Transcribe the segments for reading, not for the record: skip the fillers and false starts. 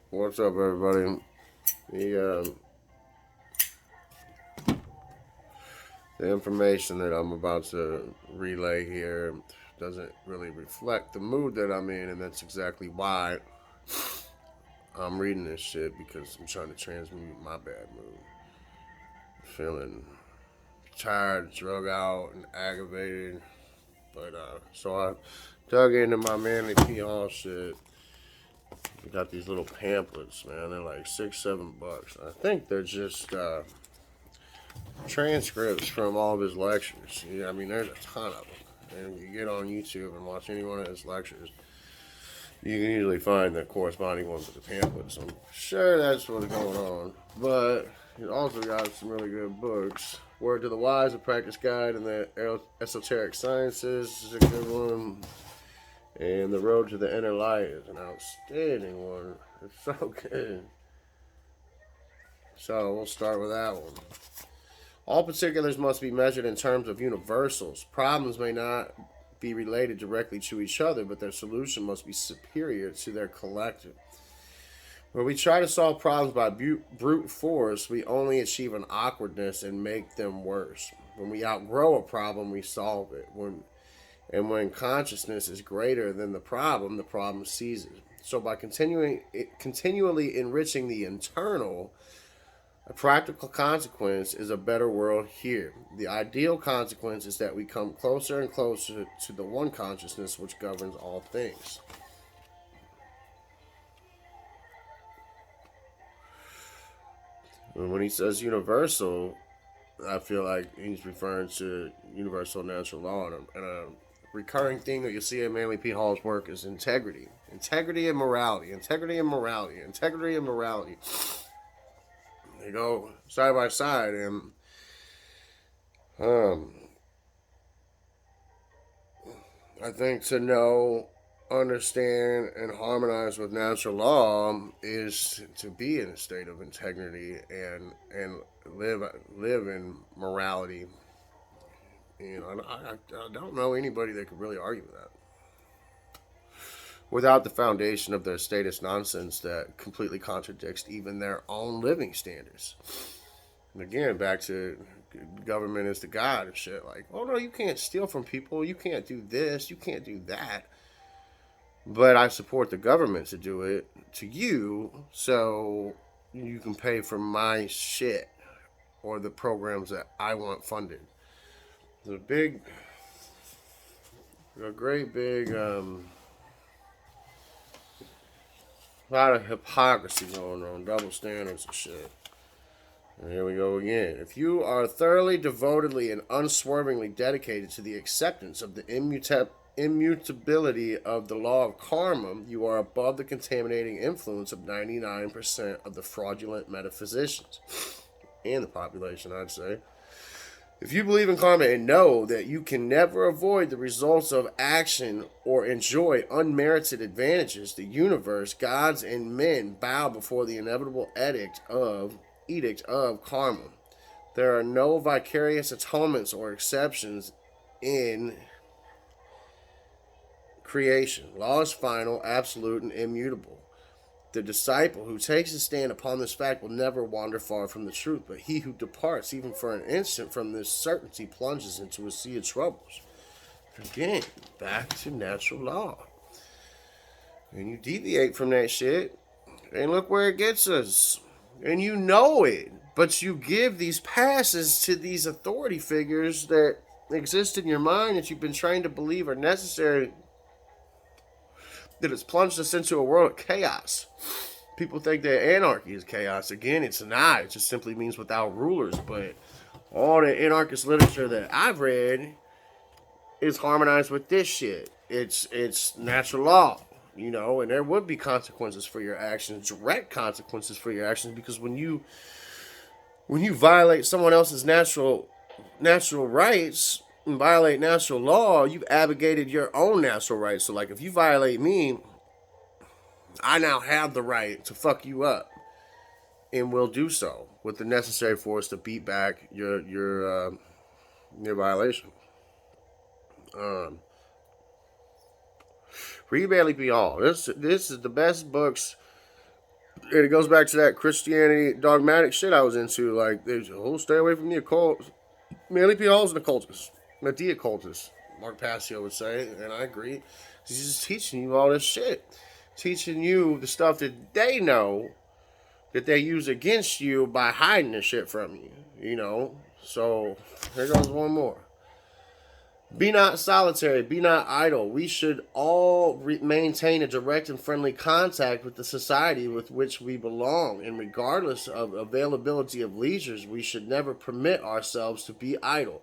What's up, everybody? The, the information that I'm about to relay here doesn't really reflect the mood that I'm in, and that's exactly why I'm reading this shit because I'm trying to transmute my bad mood. Feeling tired, drug out, and aggravated. But, so I dug into my Manly P. Hall shit. I got these little pamphlets, man. They're like $6, $7. I think they're just, transcripts from all of his lectures. Yeah, I mean, there's a ton of them. And you get on YouTube and watch any one of his lectures, you can usually find the corresponding ones with the pamphlets. I'm sure that's what's going on. But he's also got some really good books. Word to the Wise, A Practice Guide in the Esoteric Sciences is a good one. And The Road to the Inner Light is an outstanding one. It's so good. So we'll start with that one. All particulars must be measured in terms of universals. Problems may not be related directly to each other, but their solution must be superior to their collective. When we try to solve problems by brute force, we only achieve an awkwardness and make them worse. When we outgrow a problem, we solve it. When consciousness is greater than the problem ceases. So by continually enriching the internal, a practical consequence is a better world here. The ideal consequence is that we come closer and closer to the one consciousness which governs all things. And when he says universal, I feel like he's referring to universal natural law. And a recurring theme that you see in Manly P. Hall's work is integrity. Integrity and morality. Integrity and morality. Integrity and morality. They go side by side, and um, I think to know, understand, and harmonize with natural law is to be in a state of integrity and live in morality. You know, I don't know anybody that could really argue with that without the foundation of their status nonsense that completely contradicts even their own living standards. And again, back to government is the God and shit. Like, oh no, you can't steal from people. You can't do this. You can't do that. But I support the government to do it to you so you can pay for my shit or the programs that I want funded. The big, a great big, lot of hypocrisy going on, double standards and shit. And here we go again. If you are thoroughly, devotedly, and unswervingly dedicated to the acceptance of the immutability of the law of karma, you are above the contaminating influence of 99% of the fraudulent metaphysicians and the population, I'd say. If you believe in karma and know that you can never avoid the results of action or enjoy unmerited advantages, the universe, gods, and men bow before the inevitable edict of karma. There are no vicarious atonements or exceptions in creation. Law is final, absolute, and immutable. The disciple who takes a stand upon this fact will never wander far from the truth, but he who departs even for an instant from this certainty plunges into a sea of troubles. Again, back to natural law. And you deviate from that shit, and look where it gets us. And you know it, but you give these passes to these authority figures that exist in your mind that you've been trained to believe are necessary, that has plunged us into a world of chaos. People think that anarchy is chaos. Again, it's not. It just simply means without rulers. But all the anarchist literature that I've read is harmonized with this shit. It's natural law, you know, and there would be consequences for your actions, direct consequences for your actions, because when you violate someone else's natural rights and violate natural law, you've abrogated your own natural rights. So, like, if you violate me, I now have the right to fuck you up, and will do so with the necessary force to beat back your violation. Um, Read Bailey P. Hall. This is the best books And it goes back to that Christianity dogmatic shit I was into. Like, there's stay away from the occult. Manly P. Hall's an occultist, not the occultist. Mark Passio would say, and I agree. He's just teaching you all this shit, teaching you the stuff that they know that they use against you by hiding the shit from you. You know. So here goes one more. Be not solitary, be not idle. We should all maintain a direct and friendly contact with the society with which we belong, and regardless of availability of leisures, we should never permit ourselves to be idle.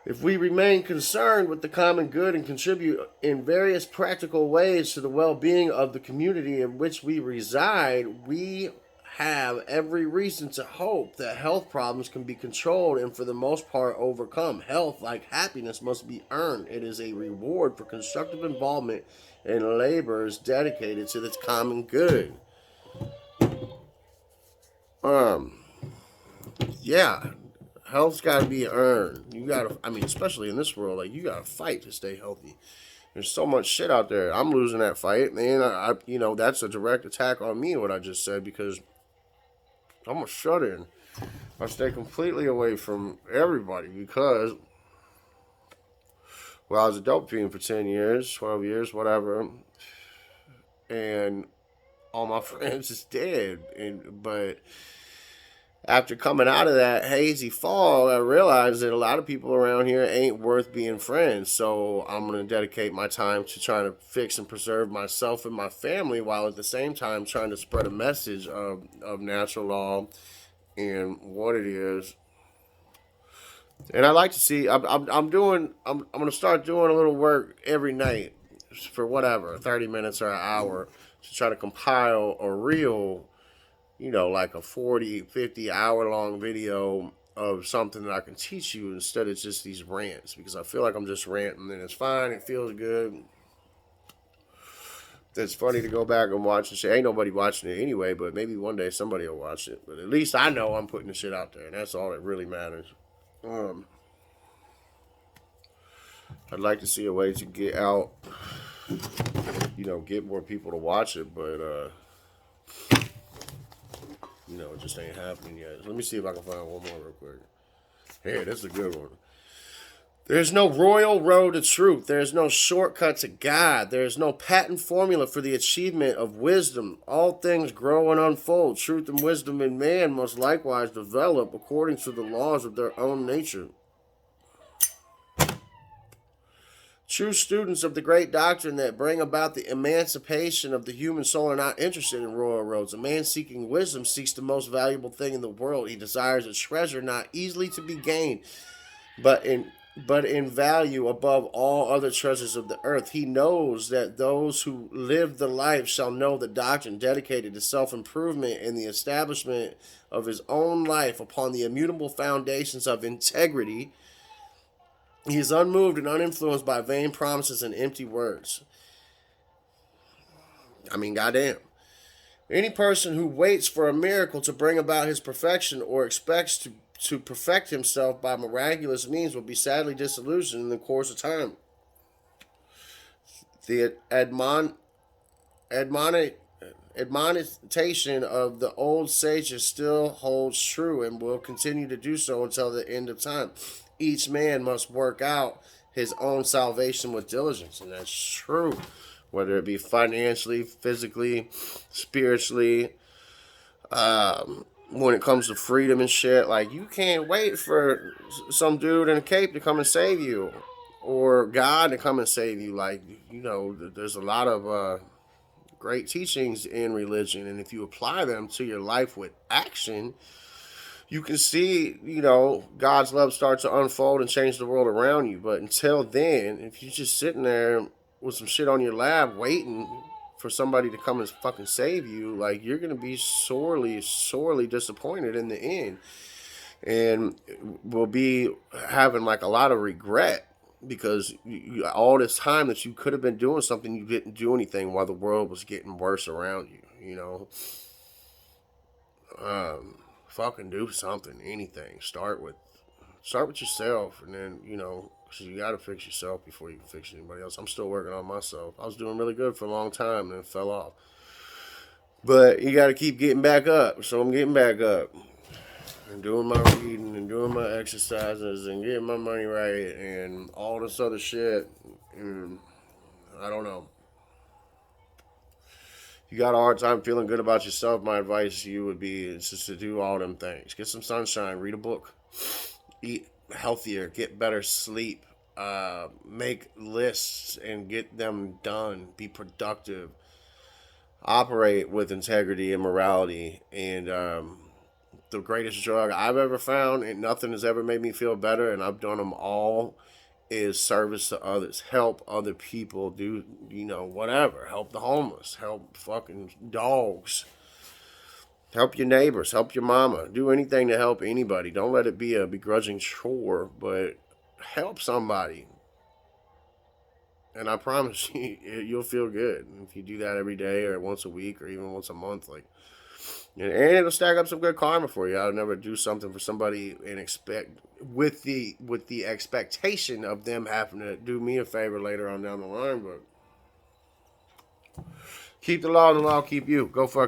If we remain concerned with the common good and contribute in various practical ways to the well-being of the community in which we reside, we have every reason to hope that health problems can be controlled and for the most part overcome. Health, like happiness, must be earned. It is a reward for constructive involvement in labors dedicated to the common good. Yeah, health's got to be earned. You gotta, I mean, especially in this world, like you gotta fight to stay healthy. There's so much shit out there. I'm losing that fight, man. That's a direct attack on me. What I just said, because I'm a shut in. I stay completely away from everybody because, well, I was a dope fiend for 10 years, 12 years, whatever. And all my friends is dead. But after coming out of that hazy fog, I realized that a lot of people around here ain't worth being friends. So I'm going to dedicate my time to trying to fix and preserve myself and my family while at the same time trying to spread a message of natural law and what it is. And I like to see, I'm going to start doing a little work every night for whatever, 30 minutes or an hour to try to compile a real, like a 40, 50 hour long video of something that I can teach you instead of just these rants, because I feel like I'm just ranting and it's fine. It feels good. It's funny to go back and watch and say, ain't nobody watching it anyway, but maybe one day somebody will watch it. But at least I know I'm putting the shit out there, and that's all that really matters. I'd like to see a way to get out, get more people to watch it, but it just ain't happening yet. Let me see if I can find one more real quick. Hey, this is a good one. There's no royal road to truth. There is no shortcut to God. There is no patent formula for the achievement of wisdom. All things grow and unfold. Truth and wisdom in man must likewise develop according to the laws of their own nature. True students of the great doctrine that bring about the emancipation of the human soul are not interested in royal roads. A man seeking wisdom seeks the most valuable thing in the world. He desires a treasure not easily to be gained, but in value above all other treasures of the earth. He knows that those who live the life shall know the doctrine dedicated to self-improvement and the establishment of his own life upon the immutable foundations of integrity. He is unmoved and uninfluenced by vain promises and empty words. I mean, goddamn. Any person who waits for a miracle to bring about his perfection or expects to perfect himself by miraculous means will be sadly disillusioned in the course of time. The admonition of the old sages still holds true and will continue to do so until the end of time. Each man must work out his own salvation with diligence, and that's true. Whether it be financially, physically, spiritually, when it comes to freedom and shit, like you can't wait for some dude in a cape to come and save you, or God to come and save you. Like there's a lot of great teachings in religion, and if you apply them to your life with action, you can see, God's love starts to unfold and change the world around you. But until then, if you're just sitting there with some shit on your lap waiting for somebody to come and fucking save you, like you're going to be sorely, sorely disappointed in the end. And will be having like a lot of regret because all this time that you could have been doing something, you didn't do anything while the world was getting worse around you, fucking do something, anything. Start with yourself, and then cause you gotta fix yourself before you can fix anybody else. I'm still working on myself. I was doing really good for a long time, and then fell off. But you got to keep getting back up. So I'm getting back up and doing my reading and doing my exercises and getting my money right and all this other shit. And I don't know. If you got a hard time feeling good about yourself, my advice to you would be is just to do all them things. Get some sunshine, read a book, eat healthier, get better sleep, make lists and get them done, be productive, operate with integrity and morality. And the greatest drug I've ever found, and nothing has ever made me feel better, and I've done them all, is service to others. Help other people do, whatever. Help the homeless. Help fucking dogs. Help your neighbors. Help your mama. Do anything to help anybody. Don't let it be a begrudging chore, but help somebody. And I promise you, you'll feel good if you do that every day or once a week or even once a month. And it'll stack up some good karma for you. I'll never do something for somebody and expect with the expectation of them having to do me a favor later on down the line. But keep the law and the law keep you. Go fuck